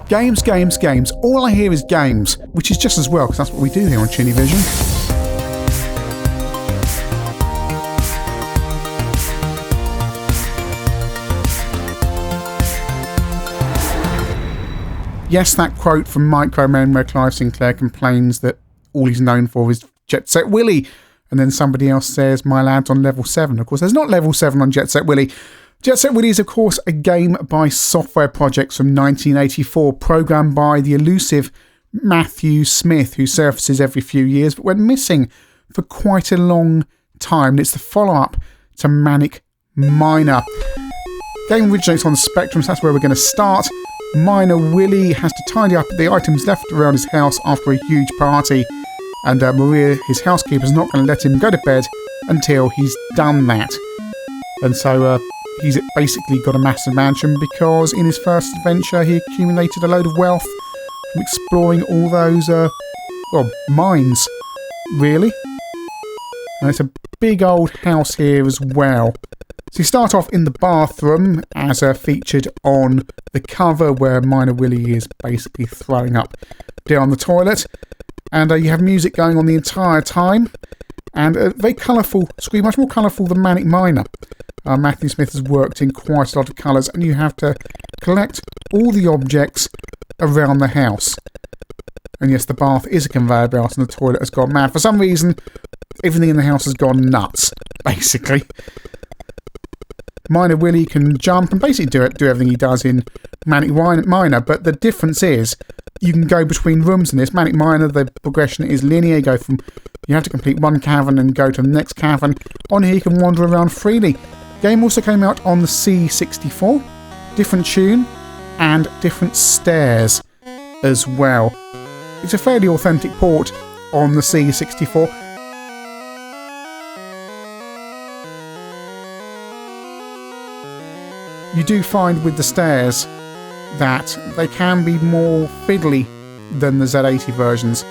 Games, games, games. All I hear is games, which is just as well, because that's what we do here on ChinnyVision. Yes, that quote from Micro Men where Clive Sinclair complains that all he's known for is Jet Set Willy, and then somebody else says, my lad's on level 7. Of course, there's not level 7 on Jet Set Willy. Jet Set Willy is, of course, a game by Software Projects from 1984, programmed by the elusive Matthew Smith, who surfaces every few years, but went missing for quite a long time. And it's the follow-up to Manic Miner. Game originates on the Spectrum, so that's where we're going to start. Miner Willy has to tidy up the items left around his house after a huge party, and Maria, his housekeeper, is not going to let him go to bed until he's done that. And so he's basically got a massive mansion because in his first adventure he accumulated a load of wealth from exploring all those mines, really. And it's a big old house here as well. So you start off in the bathroom, as featured on the cover, where Miner Willy is basically throwing up down the toilet. And you have music going on the entire time. And a very colourful screen, much more colourful than Manic Miner. Matthew Smith has worked in quite a lot of colours, and you have to collect all the objects around the house. And yes, the bath is a conveyor belt, and the toilet has gone mad. For some reason, everything in the house has gone nuts, basically. Miner Willy can jump and basically do everything he does in Manic Miner, but the difference is you can go between rooms in this. Manic Miner, the progression is linear. You have to complete one cavern and go to the next cavern. On here you can wander around freely. Game also came out on the C64, different tune and different stairs as well. It's a fairly authentic port on the C64. You do find with the stairs that they can be more fiddly than the Z80 versions.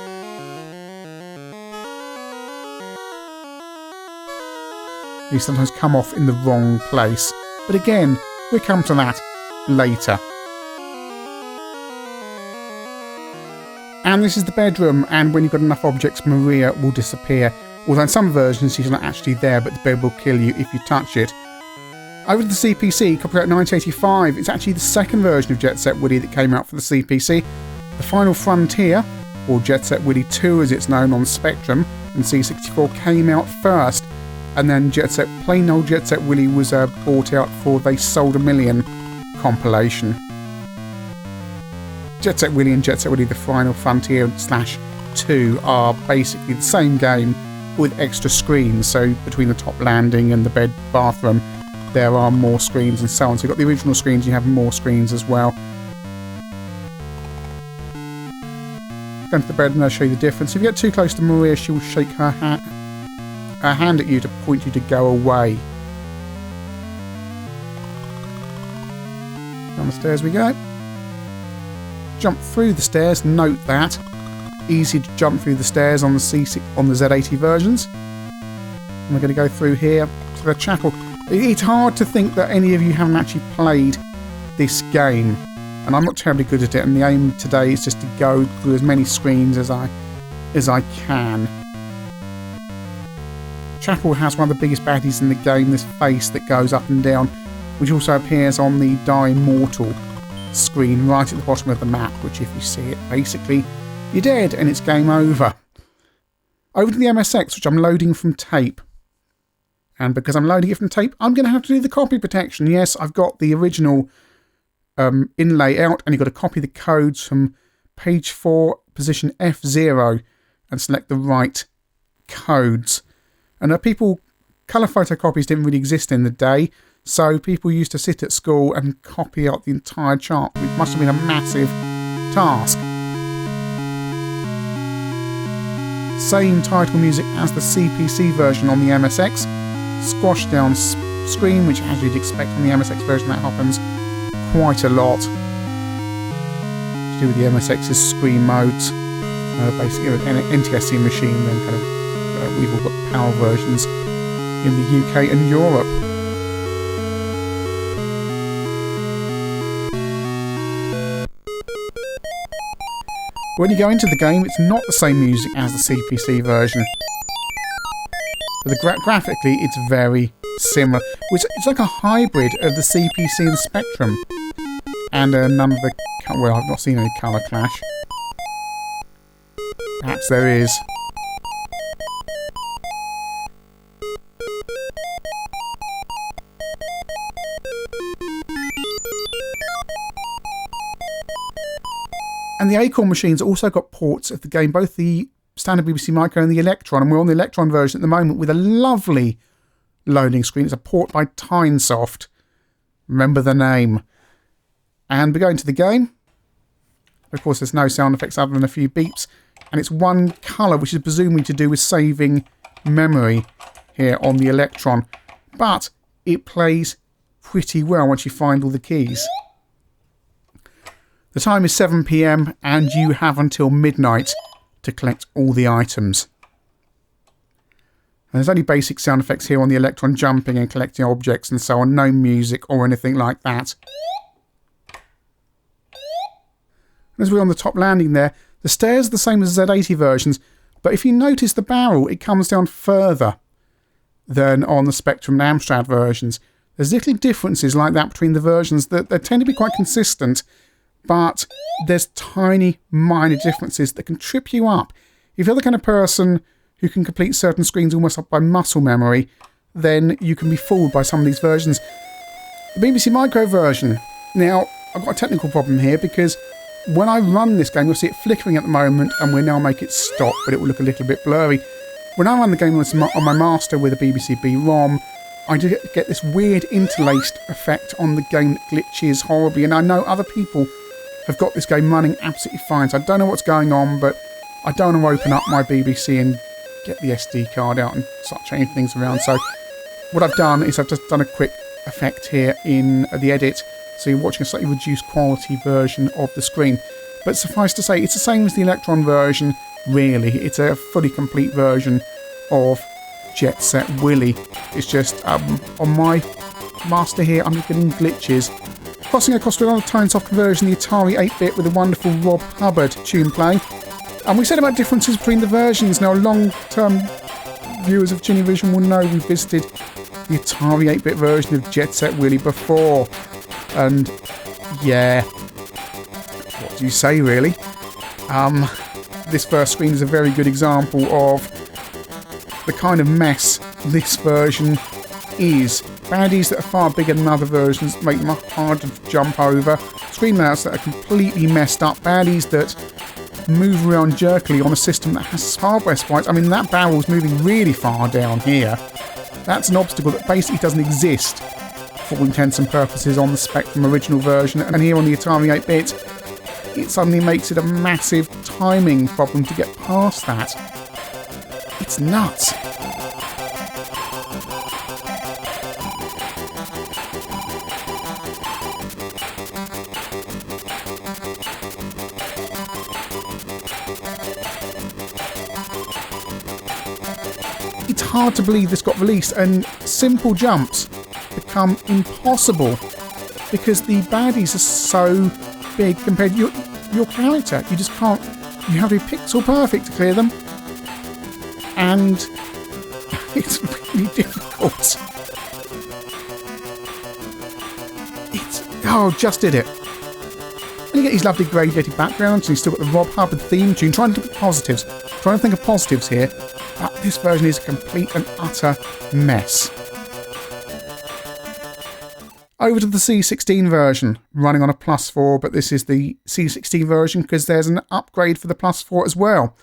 They sometimes come off in the wrong place. But again, we'll come to that later. And this is the bedroom, and when you've got enough objects, Maria will disappear. Although in some versions she's not actually there, but the bed will kill you if you touch it. Over to the CPC, copyright 1985, it's actually the second version of Jet Set Willy that came out for the CPC. The Final Frontier, or Jet Set Willy 2 as it's known on Spectrum, and C64 came out first, and then plain old Jet Set Willy was bought out for They Sold a Million compilation. Jet Set Willy and Jet Set Willy The Final Frontier /2 are basically the same game with extra screens, so between the top landing and the bathroom there are more screens and so on. So you've got the original screens, you have more screens as well. Go into the bed and I'll show you the difference. If you get too close to Maria, she will shake her hand at you to point you to go away. Down the stairs we go. Jump through the stairs, note that. Easy to jump through the stairs on the Z80 versions. And we're going to go through here to the chapel. It's hard to think that any of you haven't actually played this game, and I'm not terribly good at it, and the aim today is just to go through as many screens as I can. Chapel has one of the biggest baddies in the game, this face that goes up and down, which also appears on the Die Mortal screen right at the bottom of the map, which if you see it, basically you're dead and it's game over. Over to the MSX, which I'm loading from tape. And because I'm loading it from tape, I'm going to have to do the copy protection. Yes, I've got the original inlay out, and you've got to copy the codes from page 4, position F0, and select the right codes. And colour photocopies didn't really exist in the day, so people used to sit at school and copy out the entire chart, which must have been a massive task. Same title music as the CPC version on the MSX. Squashed down screen, which as you'd expect on the MSX version, that happens quite a lot. To do with the MSX's screen modes. Basically an NTSC machine, then kind of we've all got PAL versions in the UK and Europe. But when you go into the game, it's not the same music as the CPC version. But graphically, it's very similar. It's like a hybrid of the CPC and Spectrum. And none of the... Well, I've not seen any colour clash. Perhaps there is. And the Acorn machines also got ports of the game, both the standard BBC Micro and the Electron. And we're on the Electron version at the moment with a lovely loading screen. It's a port by Tynesoft. Remember the name. And we go into the game. Of course, there's no sound effects other than a few beeps. And it's one colour, which is presumably to do with saving memory here on the Electron. But it plays pretty well once you find all the keys. The time is 7 PM and you have until midnight to collect all the items. And there's only basic sound effects here on the Electron, jumping and collecting objects and so on. No music or anything like that. As we're on the top landing there, the stairs are the same as Z80 versions, but if you notice the barrel, it comes down further than on the Spectrum and Amstrad versions. There's little differences like that between the versions that they tend to be quite consistent, but there's tiny, minor differences that can trip you up. If you're the kind of person who can complete certain screens almost up by muscle memory, then you can be fooled by some of these versions. The BBC Micro version. Now, I've got a technical problem here because when I run this game, you'll see it flickering at the moment, and we'll now make it stop, but it will look a little bit blurry. When I run the game on my master with a BBC B ROM, I do get this weird interlaced effect on the game that glitches horribly, and I know other people have got this game running absolutely fine, so I don't know what's going on, but I don't want to open up my BBC and get the SD card out and start changing things around. So what I've done is I've just done a quick effect here in the edit, so you're watching a slightly reduced quality version of the screen. But suffice to say, it's the same as the Electron version, really. It's a fully complete version of Jet Set Willy. It's just, on my master here, I'm getting glitches. Crossing across to another Tynesoft version, the Atari 8-bit with a wonderful Rob Hubbard tune playing. And we said about differences between the versions. Now, long-term viewers of ChinnyVision will know we visited the Atari 8-bit version of Jet Set Willy before. And, yeah, what do you say, really? This first screen is a very good example of the kind of mess this version is. Baddies that are far bigger than other versions make them harder to jump over. Screen layouts that are completely messed up. Baddies that move around jerkily on a system that has hardware sprites. I mean, that barrel's moving really far down here. That's an obstacle that basically doesn't exist for all intents and purposes on the Spectrum original version. And here on the Atari 8-bit, it suddenly makes it a massive timing problem to get past that. It's nuts. It's hard to believe this got released, and simple jumps become impossible because the baddies are so big compared to your character. You just can't. You have to be pixel perfect to clear them, and it's really difficult. Just did it. And you get these lovely gradiated backgrounds, and you've still got the Rob Hubbard theme tune. Trying to think of positives here. But this version is a complete and utter mess. Over to the C16 version, running on a Plus 4, but this is the C16 version because there's an upgrade for the Plus 4 as well.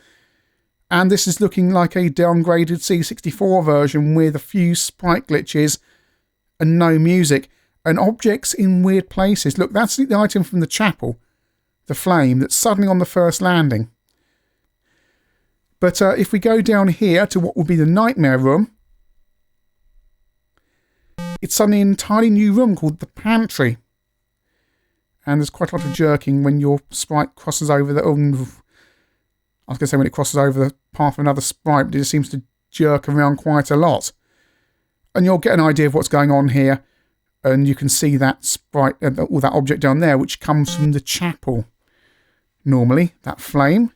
And this is looking like a downgraded C64 version with a few sprite glitches and no music, and objects in weird places. Look, that's the item from the chapel, the flame, that's suddenly on the first landing. But if we go down here to what will be the nightmare room, it's suddenly an entirely new room called the pantry. And there's quite a lot of jerking when your sprite crosses over the... I was going to say when it crosses over the path of another sprite, but it just seems to jerk around quite a lot. And you'll get an idea of what's going on here. And you can see that sprite, or that object down there, which comes from the chapel. normally, that flame.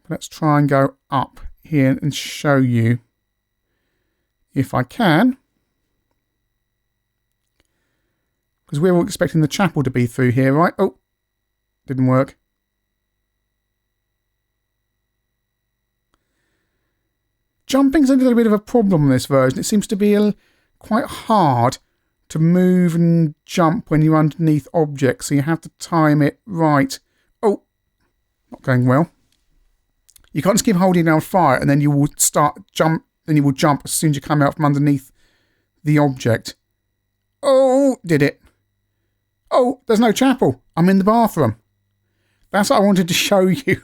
Let's try and go up here and show you if I can. Because we're all expecting the chapel to be through here, right? Oh, didn't work. Jumping's a little bit of a problem in this version. It seems to be quite hard to move and jump when you're underneath objects, so you have to time it right. Oh, not going well. You can't just keep holding down fire and then you will jump as soon as you come out from underneath the object. Oh, did it. Oh, there's no chapel. I'm in the bathroom. That's what I wanted to show you.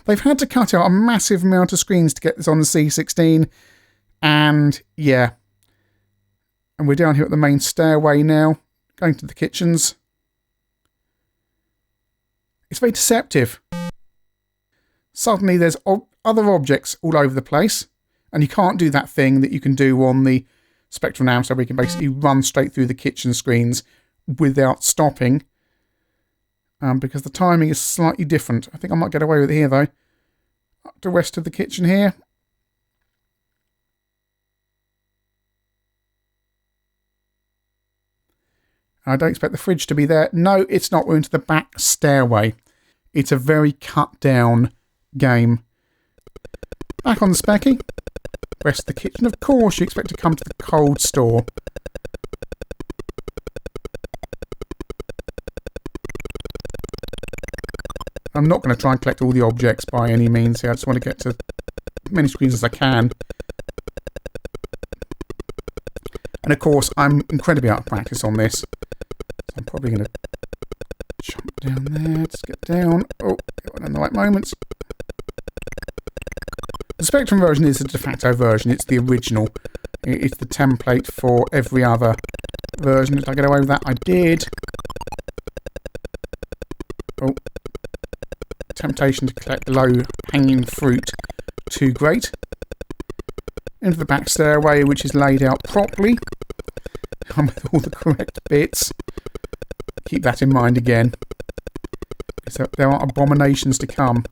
They've had to cut out a massive amount of screens to get this on the C16. And yeah. And we're down here at the main stairway now, going to the kitchens. It's very deceptive. Suddenly there's other objects all over the place, and you can't do that thing that you can do on the Spectrum and Amstrad, where you can basically run straight through the kitchen screens without stopping, because the timing is slightly different. I think I might get away with it here though. Up to the rest of the kitchen here. I don't expect the fridge to be there. No, it's not. We're into the back stairway. It's a very cut down game. Back on the specky. Rest of the kitchen. Of course, you expect to come to the cold store. I'm not going to try and collect all the objects by any means here. I just want to get to as many screens as I can. And of course, I'm incredibly out of practice on this. So I'm probably going to jump down there. Just get down. Oh, get one in the right moments. The Spectrum version is the de facto version. It's the original. It's the template for every other version. Did I get away with that? I did. Oh. Temptation to collect low-hanging fruit. Too great. Into the back stairway, which is laid out properly. With all the correct bits. Keep that in mind again. So there are abominations to come.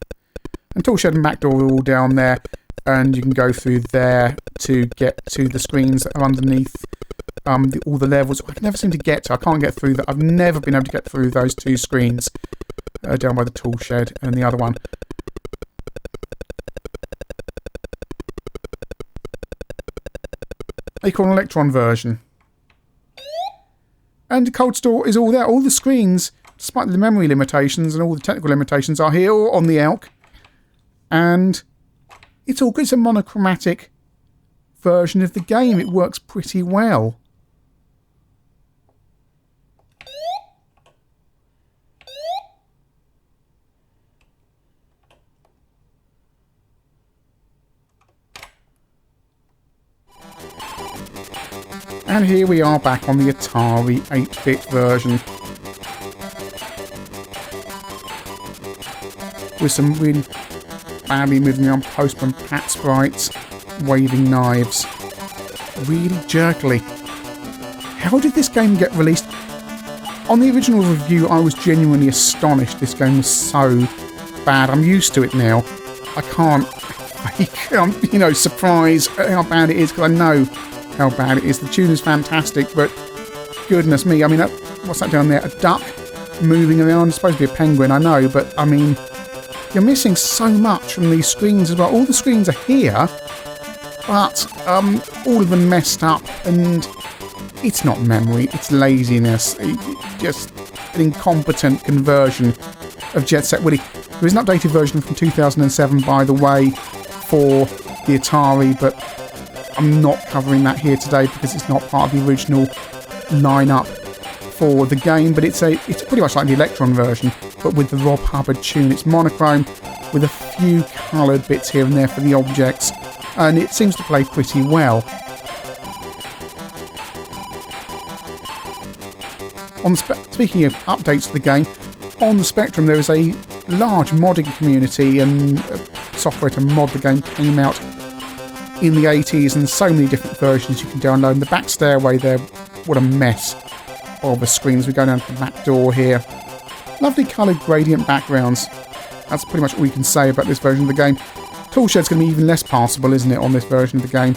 And tool shed and back door are all down there. And you can go through there to get to the screens that are underneath all the levels. I can never seem to get to. I can't get through that. I've never been able to get through those two screens. Down by the tool shed and the other one. Acorn Electron version. And the cold store is all there. All the screens, despite the memory limitations and all the technical limitations, are here or on the Elk. And it's all good. It's a monochromatic version of the game. It works pretty well. And here we are back on the Atari 8-bit version. With some really badly moving around postman pat sprites, waving knives. Really jerkily. How did this game get released? On the original review, I was genuinely astonished this game was so bad. I'm used to it now. I can't fake, surprise at how bad it is, because I know how bad it is. The tune is fantastic, but goodness me, I mean, what's that down there? A duck moving around? It's supposed to be a penguin, I know, but I mean, you're missing so much from these screens as well. All the screens are here, but all of them messed up, and it's not memory, it's laziness. Just an incompetent conversion of Jet Set Willy. There is an updated version from 2007, by the way, for the Atari, but I'm not covering that here today because it's not part of the original lineup for the game, but it's pretty much like the Electron version, but with the Rob Hubbard tune. It's monochrome with a few coloured bits here and there for the objects, and it seems to play pretty well. Speaking of updates to the game, on the Spectrum there is a large modding community, and software to mod the game came out in the 80s, and so many different versions you can download. And the back stairway there, what a mess. of a screen as we go down to the back door here. Lovely coloured gradient backgrounds. That's pretty much all you can say about this version of the game. Toolshed's going to be even less passable, isn't it, on this version of the game?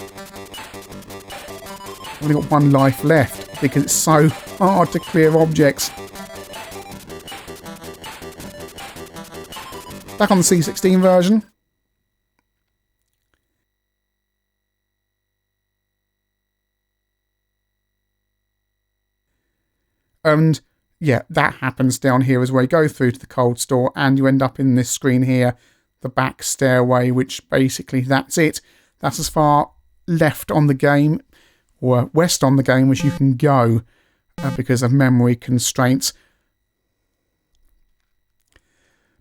I've only got one life left because it's so hard to clear objects. Back on the C16 version. And yeah, that happens down here as well. You go through to the cold store and you end up in this screen here, the back stairway, which basically that's it. That's as far left on the game, or west on the game, as you can go because of memory constraints.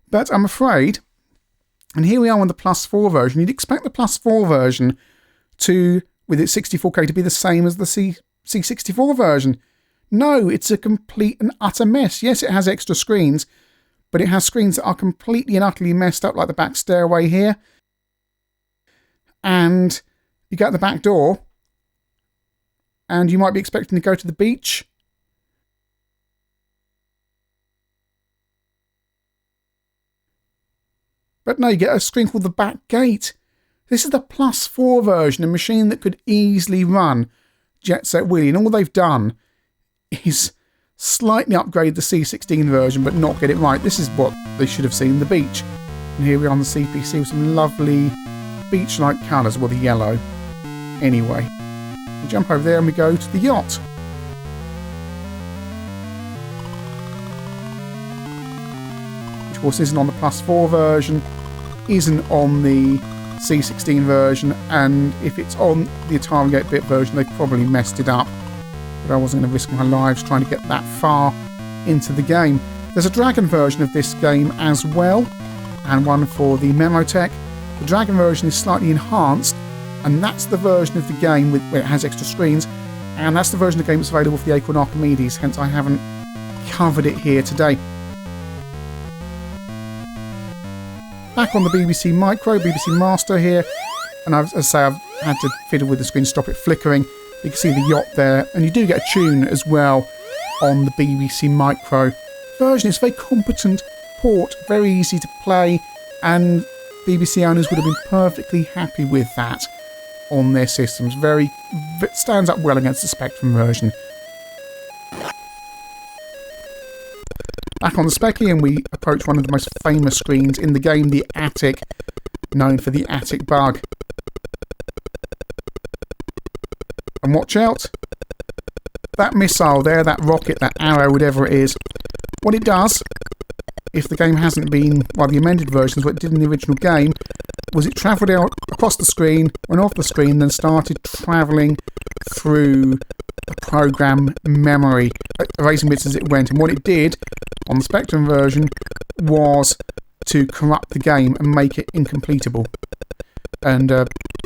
But I'm afraid, and here we are on the Plus 4 version, you'd expect the Plus 4 version to, with its 64K, to be the same as the C64 version. No, it's a complete and utter mess. Yes, it has extra screens, but it has screens that are completely and utterly messed up, like the back stairway here. And you go out the back door, and you might be expecting to go to the beach. But no, you get a screen called the back gate. This is the Plus 4 version, a machine that could easily run Jet Set Willy, and all they've done is slightly upgrade the C16 version but not get it right. This is what they should have seen, the beach. And here we are on the CPC with some lovely beach-like colours, well, the yellow. Anyway, we jump over there and we go to the yacht. Which of course isn't on the Plus 4 version, isn't on the C16 version, and if it's on the Atari 8-bit version they've probably messed it up. But I wasn't going to risk my lives trying to get that far into the game. There's a Dragon version of this game as well, and one for the Memotech. The Dragon version is slightly enhanced, and that's the version of the game where it has extra screens, and that's the version of the game that's available for the Acorn Archimedes, hence I haven't covered it here today. Back on the BBC Micro, BBC Master here, and as I say, I've had to fiddle with the screen, stop it flickering. You can see the yacht there, and you do get a tune as well on the BBC Micro version. It's a very competent port, very easy to play, and BBC owners would have been perfectly happy with that on their systems. It stands up well against the Spectrum version. Back on the Specky, and we approach one of the most famous screens in the game, the Attic, known for the Attic bug. And watch out, that missile there, that rocket, that arrow, whatever it is, what it does, if the game hasn't been, well, the amended versions, what it did in the original game, was it travelled out across the screen, went off the screen, then started travelling through the program memory, erasing bits as it went. And what it did on the Spectrum version was to corrupt the game and make it incompletable. And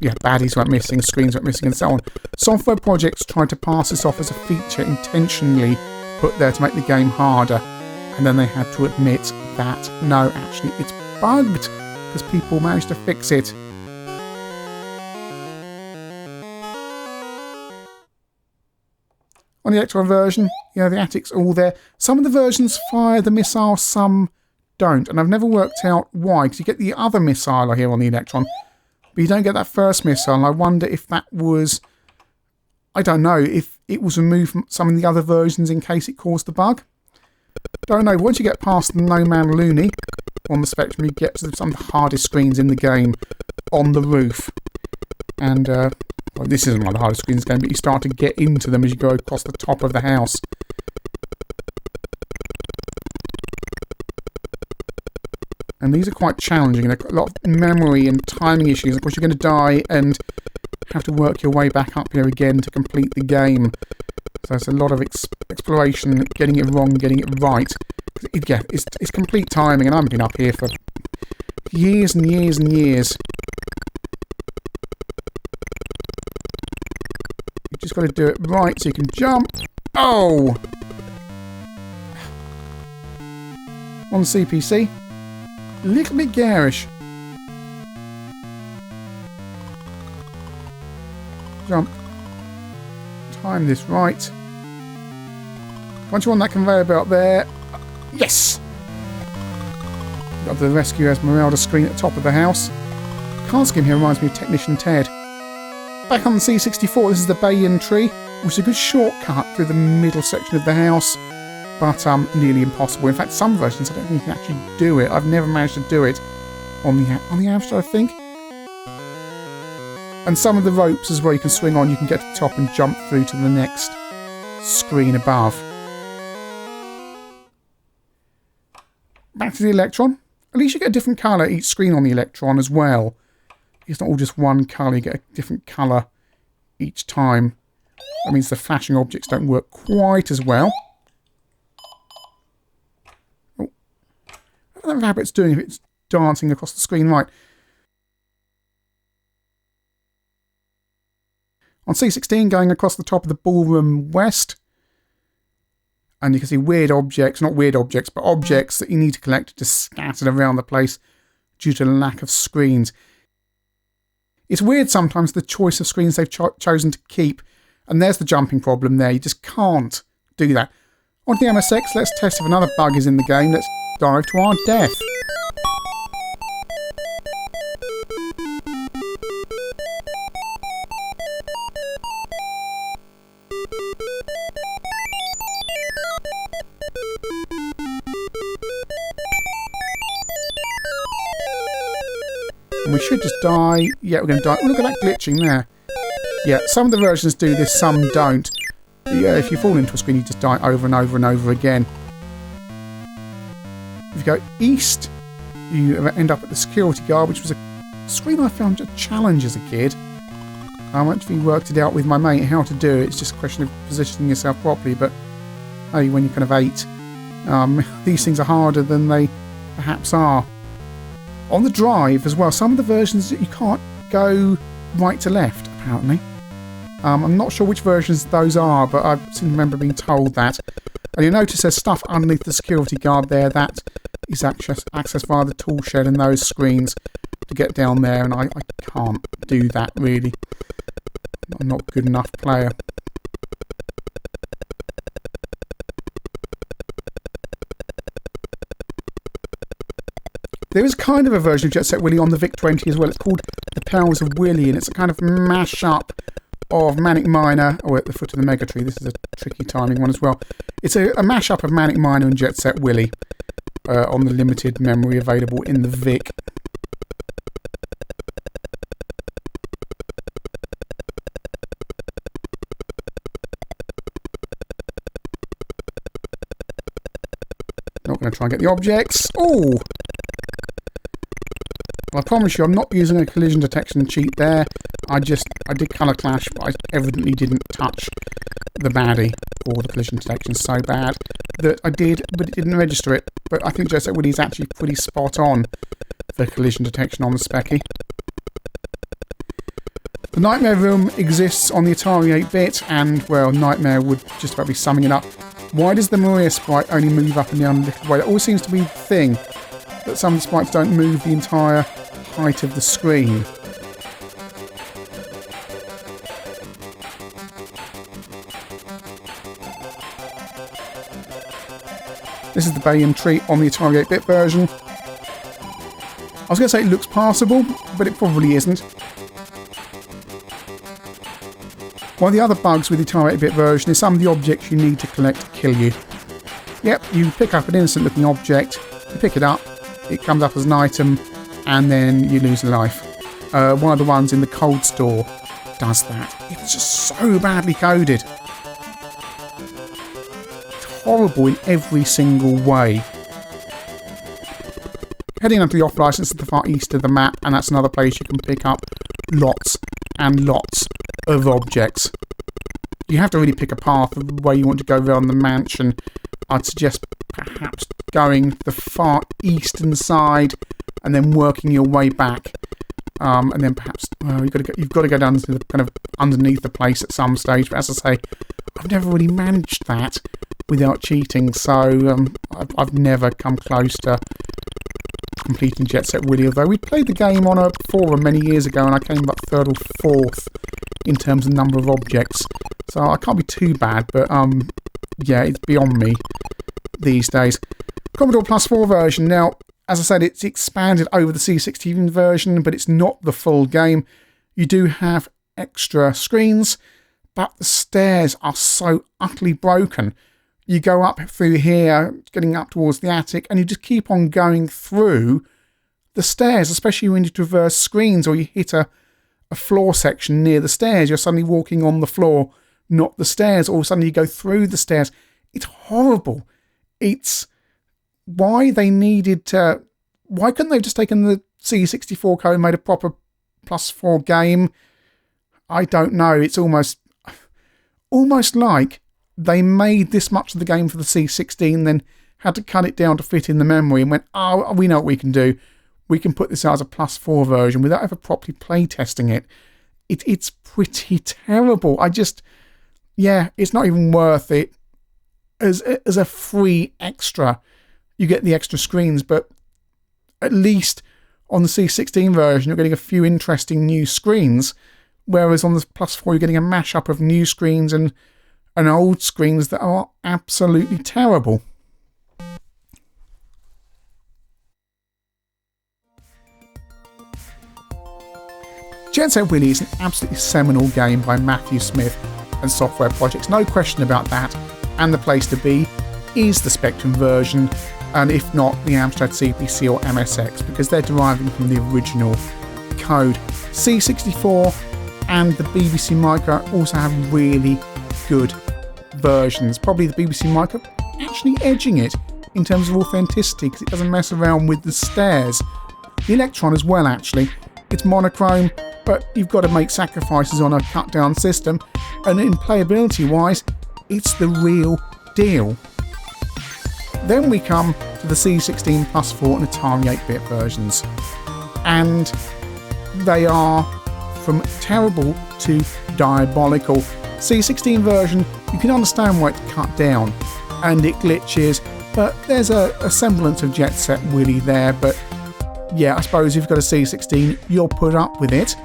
yeah, baddies went missing, screens went missing, and so on. Software projects tried to pass this off as a feature intentionally put there to make the game harder, and then they had to admit that no, actually it's bugged because people managed to fix it. On the Electron version, yeah, the Attic's all there. Some of the versions fire the missile, some don't, and I've never worked out why, because you get the other missile here on the Electron, but you don't get that first missile, and I wonder if that was, I don't know, if it was removed from some of the other versions in case it caused the bug. Don't know. Once you get past the No Man Looney on the Spectrum, you get to some of the hardest screens in the game on the roof. And, well, this isn't one of the hardest screens in the game, but you start to get into them as you go across the top of the house. And these are quite challenging. They've got a lot of memory and timing issues. Of course, you're going to die and have to work your way back up here again to complete the game. So it's a lot of exploration, getting it wrong, getting it right. Yeah, it's complete timing, and I've been up here for years and years and years. You've just got to do it right so you can jump. Oh! On the CPC. A little bit garish. Jump. Time this right. Once you're on that conveyor belt there, yes! Got the Rescue Esmeralda screen at the top of the house. Card scheme here reminds me of Technician Ted. Back on the C64, this is the Banyan Tree, which is a good shortcut through the middle section of the house, but nearly impossible. In fact, some versions I don't think you can actually do it. I've never managed to do it on the Amstrad, I think. And some of the ropes as well you can swing on, you can get to the top and jump through to the next screen above. Back to the Electron. At least you get a different colour each screen on the Electron as well. It's not all just one colour, you get a different colour each time. That means the flashing objects don't work quite as well. Oh. I don't know how it's doing if it's dancing across the screen. Right. On C16, going across the top of the ballroom west. And you can see weird objects, not weird objects, but objects that you need to collect just scattered around the place due to the lack of screens. It's weird sometimes the choice of screens they've chosen to keep. And there's the jumping problem there. You just can't do that. On the MSX, let's test if another bug is in the game. Let's dive to our death. And we should just die. Yeah, we're going to die. Oh, look at that glitching there. Yeah, some of the versions do this, some don't. Yeah, if you fall into a screen, you just die over and over and over again. If you go east, you end up at the security guard, which was a screen I found a challenge as a kid. I actually worked it out with my mate how to do it. It's just a question of positioning yourself properly, but hey, when you're kind of 8, these things are harder than they perhaps are. On the drive as well, some of the versions you can't go right to left, apparently. I'm not sure which versions those are, but I seem to remember being told that. And you'll notice there's stuff underneath the security guard there that is accessed via the tool shed and those screens to get down there, and I can't do that really. I'm not a good enough player. There is kind of a version of Jet Set Willy on the VIC-20 as well. It's called the Perils of Willy, and it's a kind of mash-up of Manic Miner. Oh, at the foot of the Mega Tree. This is a tricky timing one as well. It's a mash-up of Manic Miner and Jet Set Willy on the limited memory available in the VIC. Not going to try and get the objects. Oh! Well, I promise you, I'm not using a collision detection cheat there. I did colour clash, but I evidently didn't touch the baddie, or the collision detection so bad that I did, but it didn't register it. But I think Jet Set Willy is actually pretty spot on for collision detection on the Specky. The Nightmare Room exists on the Atari 8-bit, and, well, Nightmare would just about be summing it up. Why does the Maria sprite only move up in the unlifted way? That always seems to be the thing, that some of the sprites don't move the entire height of the screen. This is the Banyan Tree on the Atari 8-bit version. I was going to say it looks passable, but it probably isn't. One of the other bugs with the Atari 8-bit version is some of the objects you need to collect to kill you. Yep, you pick up an innocent looking object, you pick it up, it comes up as an item, and then you lose a life. One of the ones in the cold store does that. It's just so badly coded. It's horrible in every single way. Heading onto the off license to the far east of the map, and that's another place you can pick up lots and lots of objects. You have to really pick a path of the way you want to go around the mansion. I'd suggest perhaps going the far eastern side and then working your way back. And then perhaps, well, you've got to go down to the kind of underneath the place at some stage. But as I say, I've never really managed that without cheating, so I've never come close to completing Jet Set Willy, although we played the game on a forum many years ago and I came up 3rd or 4th in terms of number of objects, so I can't be too bad, but yeah, it's beyond me these days. Commodore Plus 4 version. Now, as I said, it's expanded over the C16 version, but it's not the full game. You do have extra screens, but the stairs are so utterly broken. You go up through here, getting up towards the attic, and you just keep on going through the stairs, especially when you traverse screens or you hit a floor section near the stairs. You're suddenly walking on the floor, not the stairs, or suddenly you go through the stairs. It's horrible. It's why they needed to... Why couldn't they have just taken the C64 code and made a proper Plus 4 game? I don't know. It's almost like they made this much of the game for the C16, then had to cut it down to fit in the memory and went, oh, we know what we can do. We can put this out as a Plus 4 version without ever properly play testing it. It's pretty terrible. It's not even worth it. As a free extra, you get the extra screens, but at least on the C16 version, you're getting a few interesting new screens, whereas on the Plus 4, you're getting a mashup of new screens and old screens that are absolutely terrible. Jet Set Willy is an absolutely seminal game by Matthew Smith and Software Projects, no question about that, and the place to be is the Spectrum version, and if not, the Amstrad CPC or MSX, because they're deriving from the original code. C64 and the BBC Micro also have really good versions. Probably the BBC Micro actually edging it in terms of authenticity, because it doesn't mess around with the stairs. The Electron as well, actually. It's monochrome, but you've got to make sacrifices on a cut-down system, and in playability wise, it's the real deal. Then we come to the C16 Plus 4 and Atari 8-bit versions, and they are from terrible to diabolical. C16 version, you can understand why it's cut down and it glitches, but there's a semblance of Jet Set Willy there. But yeah, I suppose if you've got a C16, you'll put up with it.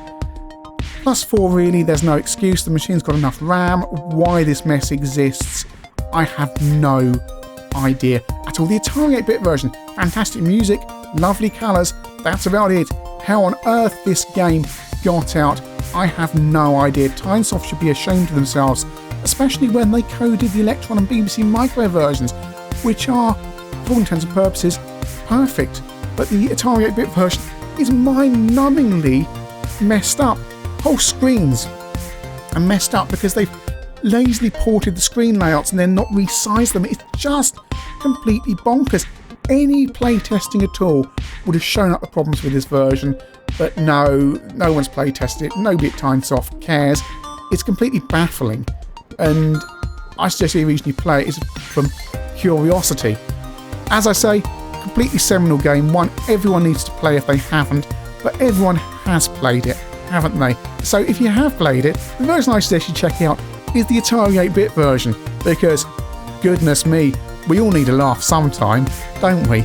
Plus 4, really, there's no excuse. The machine's got enough RAM. Why this mess exists, I have no idea at all. The Atari 8-bit version, fantastic music, lovely colours, that's about it. How on earth this game got out, I have no idea. Tynesoft should be ashamed of themselves, especially when they coded the Electron and BBC Micro versions, which are, for all intents and purposes, perfect. But the Atari 8-bit version is mind-numbingly messed up. Whole screens are messed up because they've lazily ported the screen layouts and then not resized them. It's just completely bonkers. Any playtesting at all would have shown up the problems with this version, but no one's playtested it. Nobody at Tynesoft cares. It's completely baffling, and I suggest the reason you play it is from curiosity. As I say, completely seminal game, one everyone needs to play if they haven't, but everyone has played it, haven't they? So if you have played it, the version I suggest you check out is the Atari 8-bit version, because goodness me, we all need a laugh sometime, don't we?